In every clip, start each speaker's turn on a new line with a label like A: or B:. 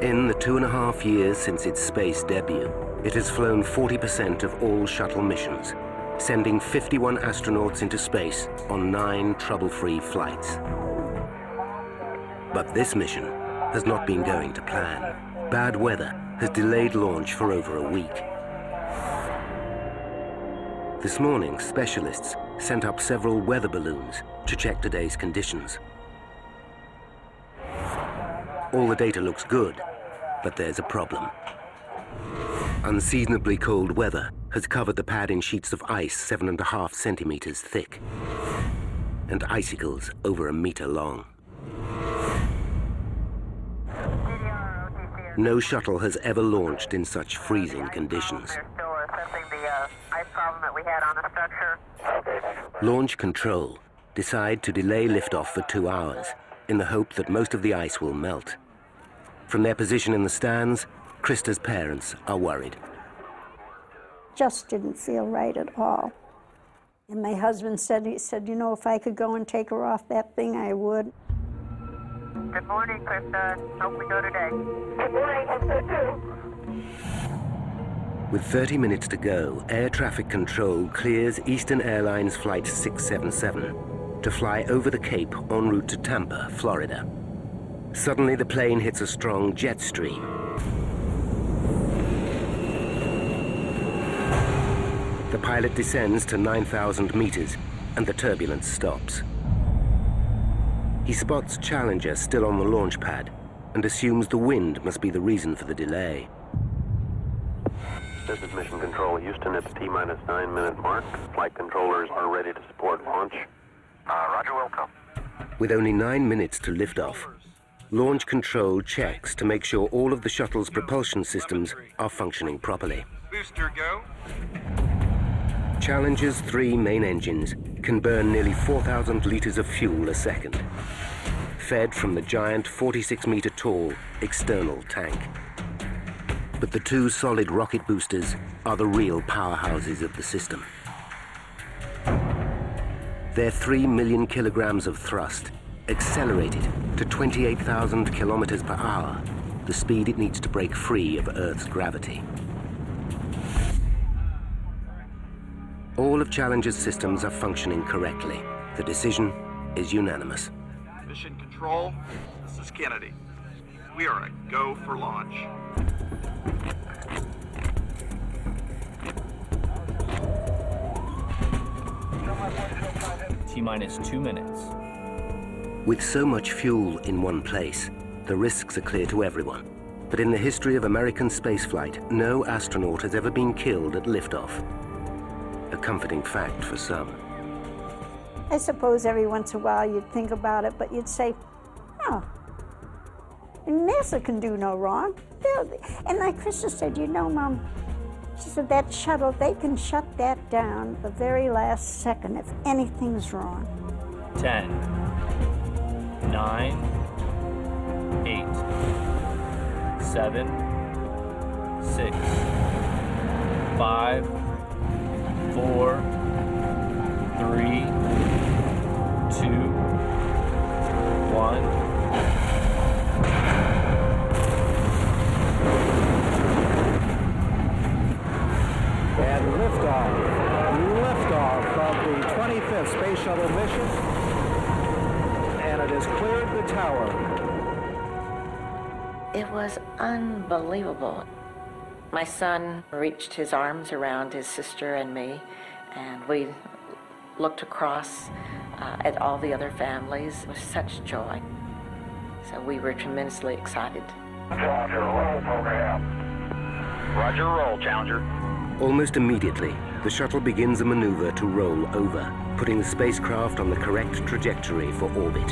A: In the 2.5 years since its space debut, it has flown 40% of all shuttle missions, sending 51 astronauts into space on 9 trouble-free flights. But this mission has not been going to plan. Bad weather has delayed launch for over a week. This morning, specialists sent up several weather balloons to check today's conditions. All the data looks good, but there's a problem. Unseasonably cold weather has covered the pad in sheets of ice 7.5 centimeters thick, and icicles over 1 meter long. No shuttle has ever launched in such freezing conditions.
B: They're still assessing the ice problem that we had on the structure.
A: Launch control decide to delay liftoff for 2 hours in the hope that most of the ice will melt. From their position in the stands, Krista's parents are worried.
C: Just didn't feel right at all. And my husband said, you know, if I could go and take her off that thing, I would.
B: Good morning, Krista. Hope we go today. Good morning, hope so too.
A: With 30 minutes to go, Air Traffic Control clears Eastern Airlines Flight 677 to fly over the Cape en route to Tampa, Florida. Suddenly, the plane hits a strong jet stream. The pilot descends to 9,000 meters, and the turbulence stops. He spots Challenger still on the launch pad and assumes the wind must be the reason for the delay.
D: This is Mission Control, Houston at the T-minus 9-minute mark. Flight controllers are ready to support launch. Roger, welcome.
A: With only 9 minutes to lift off, Launch Control checks to make sure all of the shuttle's propulsion systems are functioning properly.
E: Booster go.
A: Challenger's 3 main engines can burn nearly 4,000 liters of fuel a second, fed from the giant 46-meter-tall external tank. But the 2 solid rocket boosters are the real powerhouses of the system. Their 3 million kilograms of thrust accelerated to 28,000 kilometers per hour, the speed it needs to break free of Earth's gravity. All of Challenger's systems are functioning correctly. The decision is unanimous.
E: Mission Control, this is Kennedy. We are a go for launch.
F: T-minus 2 minutes.
A: With so much fuel in one place, the risks are clear to everyone. But in the history of American spaceflight, no astronaut has ever been killed at liftoff. A comforting fact for some.
C: I suppose every once in a while you'd think about it, but you'd say, oh, NASA can do no wrong. And like Krista said, you know, Mom, she said that shuttle, they can shut that down the very last second if anything's wrong.
F: 10, 9, 8, 7, 6, 5, 4, 3, 2, 1.
G: And liftoff of the 25th Space Shuttle mission, and it has cleared the tower.
H: It was unbelievable. My son reached his arms around his sister and me, and we looked across at all the other families with such joy. So we were tremendously excited.
D: Roger, roll program. Roger, roll, Challenger.
A: Almost immediately, the shuttle begins a maneuver to roll over, putting the spacecraft on the correct trajectory for orbit.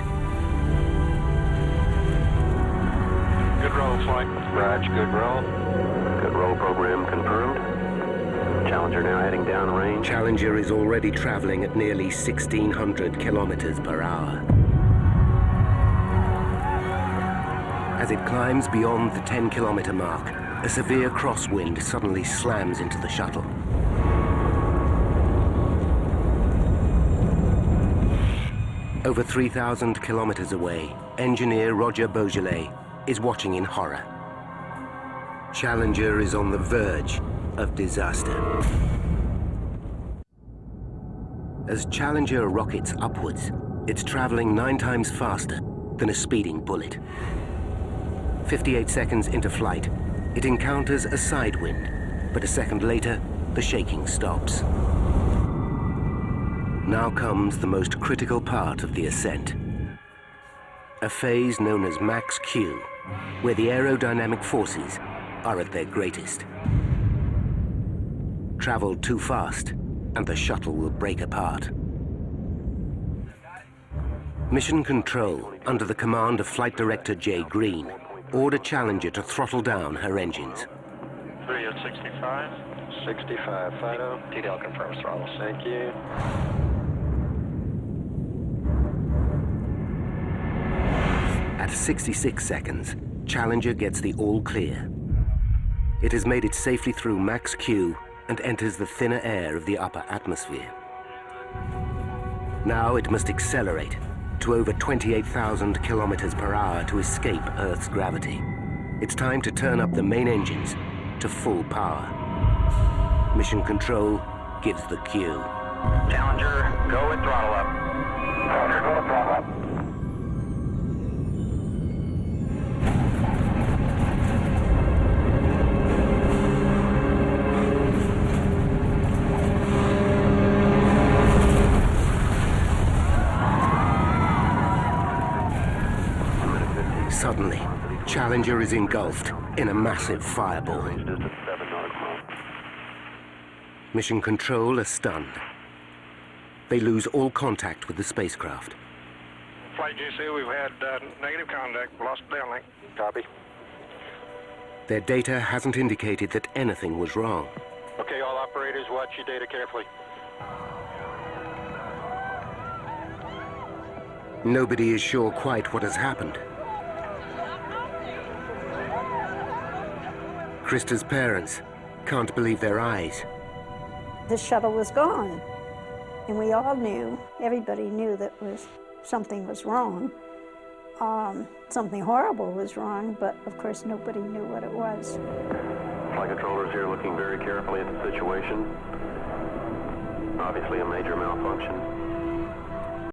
D: Good roll, flight. Roger, good roll. Good roll program confirmed. Challenger now heading downrange.
A: Challenger is already traveling at nearly 1,600 kilometers per hour. As it climbs beyond the 10-kilometer mark, a severe crosswind suddenly slams into the shuttle. Over 3,000 kilometers away, engineer Roger Beaujolais is watching in horror Challenger is on the verge of disaster. As Challenger rockets upwards, it's traveling 9 times faster than a speeding bullet. 58 seconds into flight, it encounters a side wind, but a second later, the shaking stops. Now comes the most critical part of the ascent. A phase known as max Q, where the aerodynamic forces are at their greatest. Travel too fast, and the shuttle will break apart. Mission Control, under the command of Flight Director Jay Green, ordered Challenger to throttle down her engines.
D: 3 at 65. 65, Fido. TDL confirms throttle. Thank you.
A: At 66 seconds, Challenger gets the all clear. It has made it safely through max Q and enters the thinner air of the upper atmosphere. Now it must accelerate to over 28,000 kilometers per hour to escape Earth's gravity. It's time to turn up the main engines to full power. Mission Control gives the cue.
D: Challenger, go with throttle up. Challenger, go with throttle up.
A: Suddenly, Challenger is engulfed in a massive fireball. Mission Control are stunned. They lose all contact with the spacecraft.
I: Flight GC, we've had negative contact, lost downlink.
D: Copy.
A: Their data hasn't indicated that anything was wrong.
D: Okay, all operators, watch your data carefully.
A: Nobody is sure quite what has happened. Krista's parents can't believe their eyes.
C: The shuttle was gone, and we all knew, everybody knew that something was wrong. Something horrible was wrong, but of course nobody knew what it was.
D: Flight controllers here looking very carefully at the situation. Obviously a major malfunction.